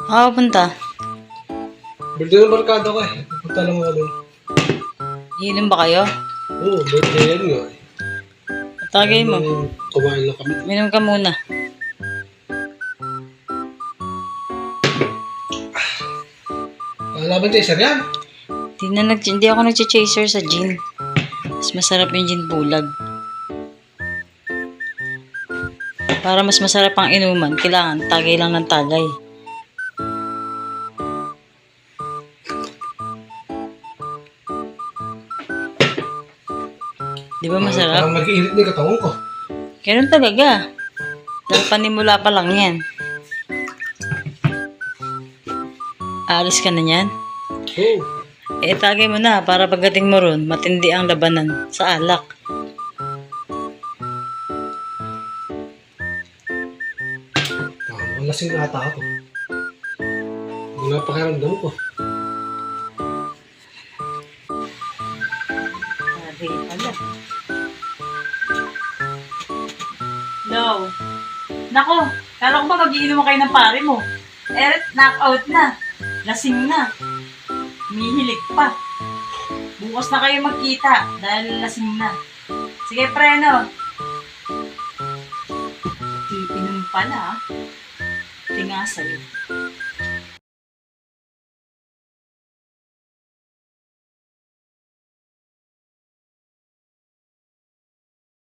Punta. Birthday ng barkada ko eh. Punta lang ako doon. Iinom ba kayo? Oo, birthday yan nga eh. Tagay mo. Kumain lang kami. Minom ka muna. Laban chaser yan. Hindi ako nag-chaser sa gin. Mas masarap yung gin bulag. Para mas masarap ang inuman, kailangan tagay lang ng tagay. Di ba masarap? Parang mag-iinit na yung katawan ko. Ganun talaga. Dahil panimula pa lang yan. Aalis ka na yan? Oo. Tagay mo na para pagdating mo ron, matindi ang labanan sa alak. Lasing na ata ako. Wala pa pakiramdam ko. Sabi pala. No. Nako, kala ko ba mag-iinom kayo ng pare mo? Knockout na. Lasing na. Mihilig pa. Bukas na kayo magkita dahil lasing na. Sige, preno. Iinom pala, Tinga sa'yo.